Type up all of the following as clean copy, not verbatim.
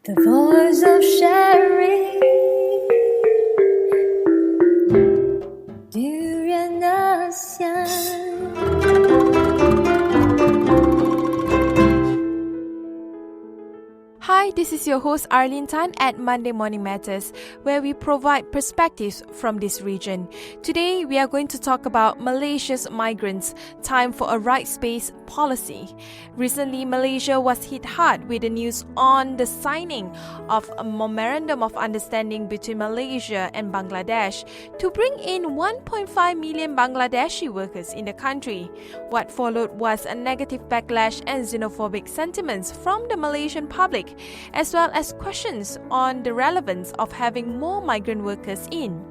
The voice of sharing, DurianASEAN. Hi, this is your host Arlene at Monday Morning Matters, where we provide perspectives from this region. Today, we are going to talk about Malaysia's migrants, time for a right space policy. Recently, Malaysia was hit hard with the news on the signing of a memorandum of understanding between Malaysia and Bangladesh to bring in 1.5 million Bangladeshi workers in the country. What followed was a negative backlash and xenophobic sentiments from the Malaysian public, as well as questions on the relevance of having more migrant workers in.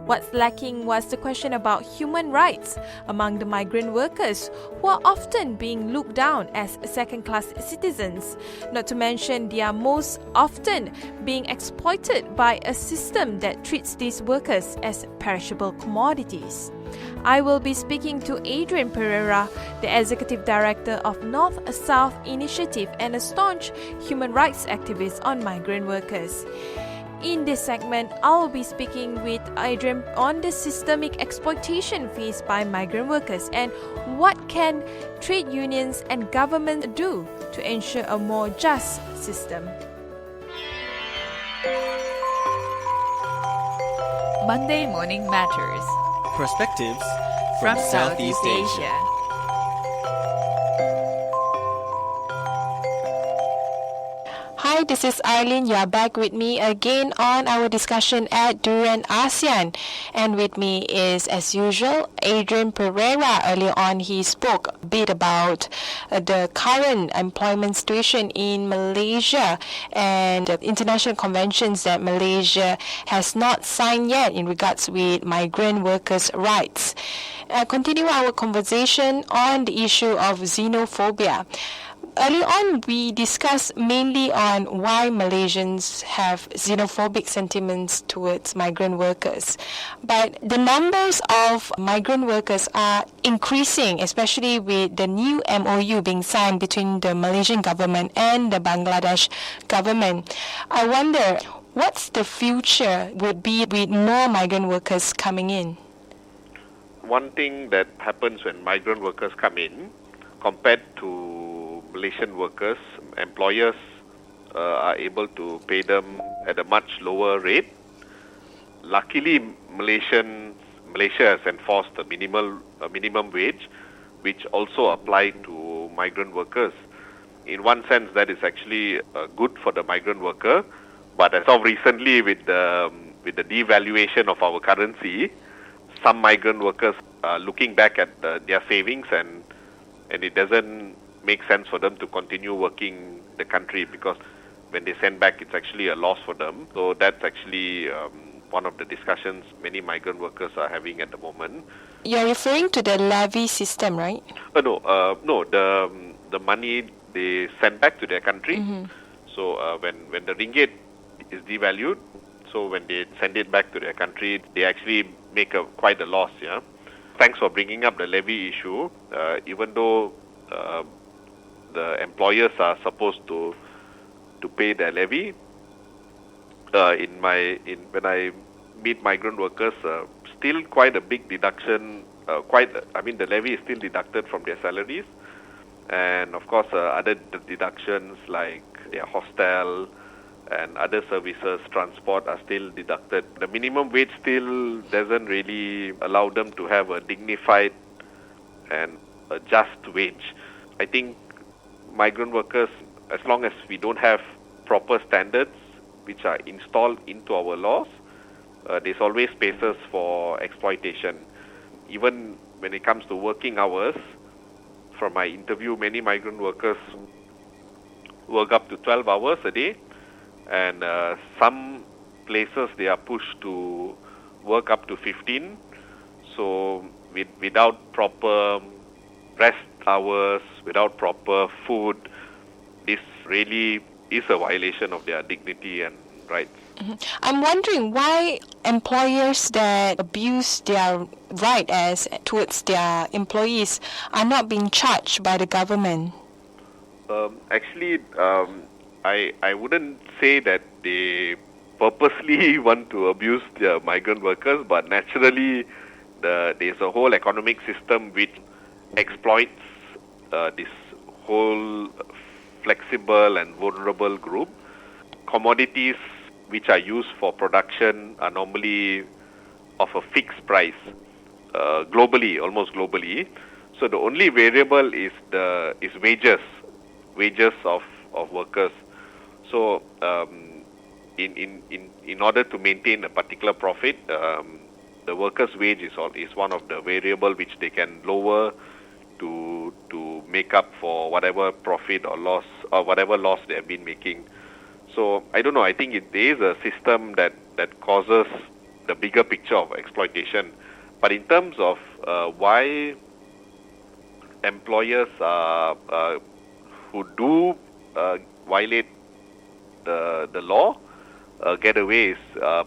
What's lacking was the question about human rights among the migrant workers, who are often being looked down as second-class citizens, not to mention they are most often being exploited by a system that treats these workers as perishable commodities. I will be speaking to Adrian Pereira, the Executive Director of North-South Initiative and a staunch human rights activist on migrant workers. In this segment, I will be speaking with Adrian on the systemic exploitation faced by migrant workers and what can trade unions and government do to ensure a more just system. Monday Morning Matters. Perspectives from Southeast Asia. Hi, this is Arlene. You are back with me again on our discussion at DurianASEAN. And with me is, as usual, Adrian Pereira. Earlier on, he spoke a bit about the current employment situation in Malaysia and the international conventions that Malaysia has not signed yet in regards with migrant workers' rights. Continue our conversation on the issue of xenophobia. Earlier on, we discussed mainly on why Malaysians have xenophobic sentiments towards migrant workers. But the numbers of migrant workers are increasing, especially with the new MOU being signed between the Malaysian government and the Bangladesh government. I wonder, what's the future would be with more migrant workers coming in? One thing that happens when migrant workers come in, compared to Malaysian workers, employers are able to pay them at a much lower rate. Luckily, Malaysia has enforced a minimum wage, which also apply to migrant workers. In one sense, that is actually good for the migrant worker. But as of recently, with the devaluation of our currency, some migrant workers are looking back at their savings and it doesn't make sense for them to continue working the country, because when they send back, it's actually a loss for them. So that's actually one of the discussions many migrant workers are having at the moment. You're referring to the levy system, right? No, the money they send back to their country. Mm-hmm. So when the ringgit is devalued, so when they send it back to their country, they actually make quite a loss. Yeah. Thanks for bringing up the levy issue. Even though the employers are supposed to pay their levy, when I meet migrant workers, still quite a big deduction. The levy is still deducted from their salaries, and of course other deductions like their hostel and other services, transport, are still deducted. The minimum wage still doesn't really allow them to have a dignified and a just wage. I think migrant workers, as long as we don't have proper standards which are installed into our laws, there's always spaces for exploitation. Even when it comes to working hours, from my interview, many migrant workers work up to 12 hours a day, and some places they are pushed to work up to 15. So without proper rest hours, without proper food, this really is a violation of their dignity and rights. Mm-hmm. I'm wondering why employers that abuse their right towards their employees are not being charged by the government. I wouldn't say that they purposely want to abuse the migrant workers, but naturally there's a whole economic system which exploits this whole flexible and vulnerable group. Commodities which are used for production are normally of a fixed price globally, almost globally. So the only variable is wages of workers. So in order to maintain a particular profit, the workers' wage is one of the variable which they can lower to make up for whatever profit or loss or whatever loss they have been making. So I don't know. I think there is a system that causes the bigger picture of exploitation. But in terms of why employers who do violate the law get away is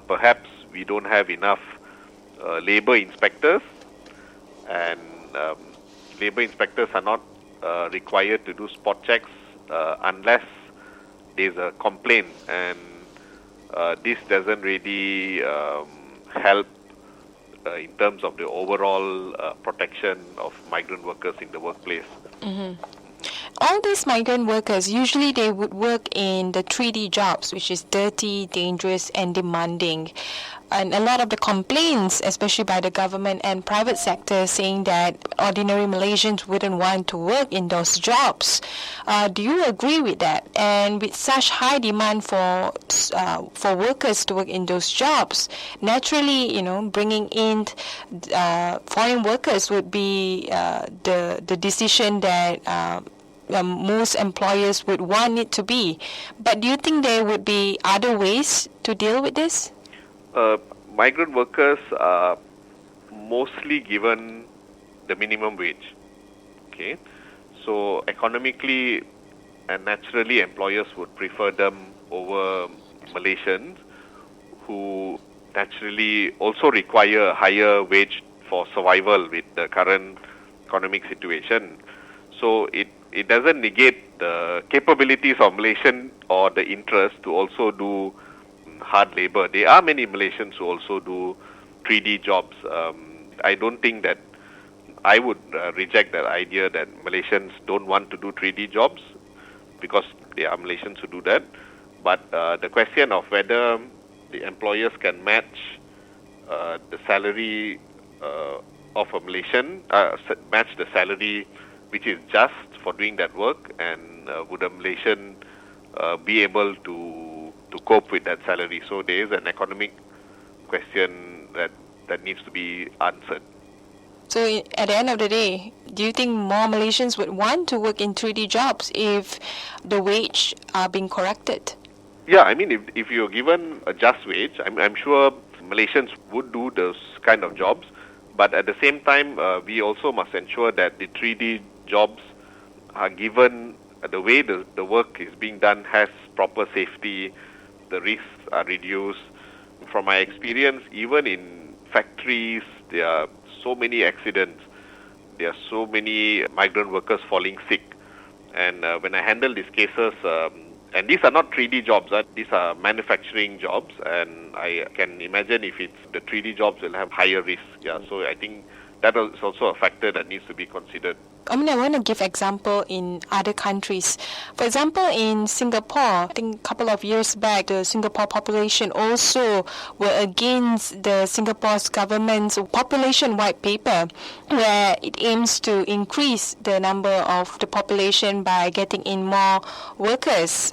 perhaps we don't have enough labor inspectors, and labor inspectors are not required to do spot checks unless there's a complaint, and this doesn't really help in terms of the overall protection of migrant workers in the workplace. All these migrant workers, usually they would work in the 3D jobs, which is dirty, dangerous, and demanding. And a lot of the complaints, especially by the government and private sector, saying that ordinary Malaysians wouldn't want to work in those jobs. Do you agree with that? And with such high demand for workers to work in those jobs, naturally, bringing in foreign workers would be the decision that most employers would want it to be. But do you think there would be other ways to deal with this? Migrant workers are mostly given the minimum wage. Okay, so economically and naturally, employers would prefer them over Malaysians, who naturally also require a higher wage for survival with the current economic situation. So it doesn't negate the capabilities of Malaysian or the interest to also do hard labor. There are many Malaysians who also do 3D jobs. I don't think that I would reject that idea that Malaysians don't want to do 3D jobs, because there are Malaysians who do that. But the question of whether the employers can match the salary of a Malaysian, match the salary which is just for doing that work, and would a Malaysian be able to cope with that salary? So there is an economic question that needs to be answered. So at the end of the day, do you think more Malaysians would want to work in 3D jobs if the wage are being corrected? Yeah, I mean, if you're given a just wage, I'm sure Malaysians would do those kind of jobs. But at the same time, we also must ensure that the 3D jobs are given the way the work is being done has proper safety, the risks are reduced. From my experience, even in factories, there are so many accidents. There are so many migrant workers falling sick. And when I handle these cases, and these are not 3D jobs, these are manufacturing jobs, and I can imagine if it's the 3D jobs will have higher risk. Yeah, so I think that is also a factor that needs to be considered. I want to give example in other countries. For example, in Singapore, I think a couple of years back, the Singapore population also were against the Singapore's government's population white paper, where it aims to increase the number of the population by getting in more workers,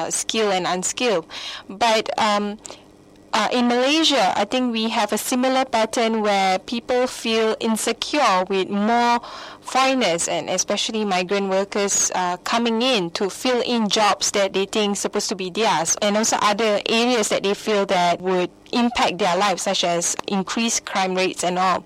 skilled and unskilled. But in Malaysia, I think we have a similar pattern where people feel insecure with more foreigners and especially migrant workers coming in to fill in jobs that they think supposed to be theirs, and also other areas that they feel that would impact their lives, such as increased crime rates and all.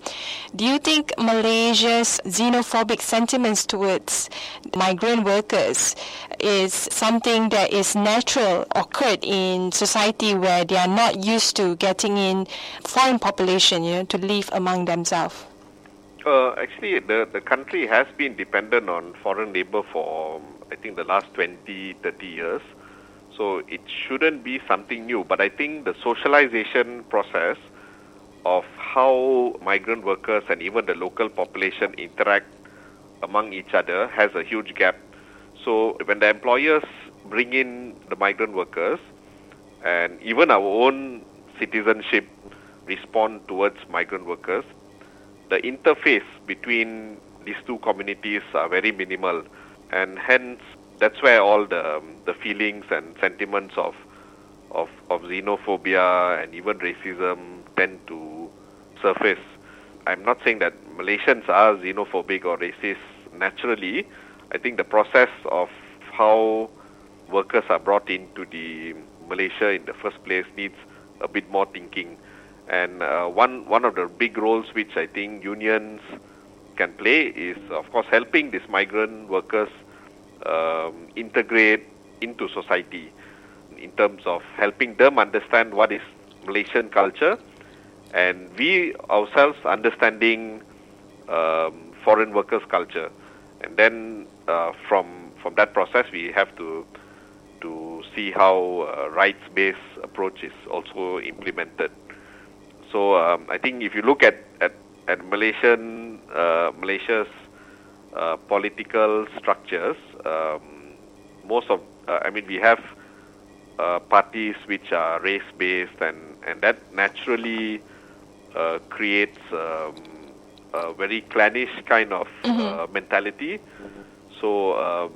Do you think Malaysia's xenophobic sentiments towards migrant workers is something that is natural, occurred in society where they are not used to getting in foreign population, to live among themselves? Actually, the country has been dependent on foreign labor for, I think, the last 20, 30 years. So it shouldn't be something new. But I think the socialization process of how migrant workers and even the local population interact among each other has a huge gap. So when the employers bring in the migrant workers and even our own citizenship respond towards migrant workers, the interface between these two communities are very minimal, and hence that's where all the feelings and sentiments of xenophobia and even racism tend to surface. I'm not saying that Malaysians are xenophobic or racist naturally. I think the process of how workers are brought into the Malaysia in the first place needs a bit more thinking. And one of the big roles which I think unions can play is, of course, helping these migrant workers integrate into society in terms of helping them understand what is Malaysian culture, and we ourselves understanding foreign workers' culture. And then from that process, we have to see how rights-based approach is also implemented. So I think if you look at Malaysia's political structures, we have parties which are race-based, and that naturally creates a very clannish kind of mentality. So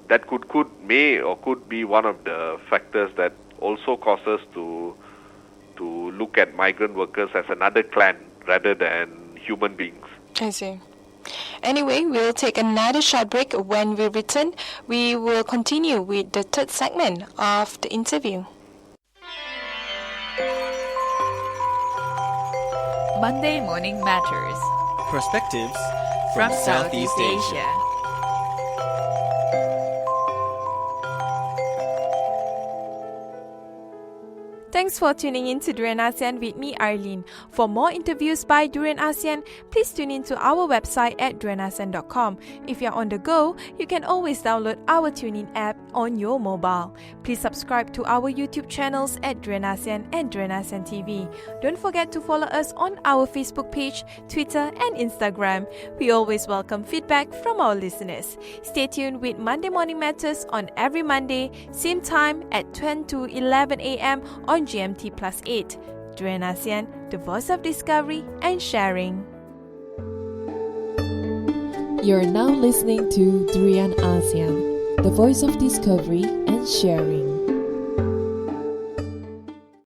that could be one of the factors that also causes to look at migrant workers as another clan rather than human beings. I see. Anyway, we'll take another short break. When we return, we will continue with the third segment of the interview. Monday Morning Matters. Perspectives From Southeast Asia. Thanks for tuning in to DurianASEAN with me, Arlene. For more interviews by DurianASEAN, please tune in to our website at DurianASEAN.com. If you're on the go, you can always download our TuneIn app on your mobile. Please subscribe to our YouTube channels at DurianASEAN and DurianASEAN TV. Don't forget to follow us on our Facebook page, Twitter, and Instagram. We always welcome feedback from our listeners. Stay tuned with Monday Morning Matters on every Monday, same time at 10 to 11 a.m. on GMT Plus 8. DurianASEAN, the voice of discovery and sharing. You're now listening to DurianASEAN, the voice of discovery and sharing.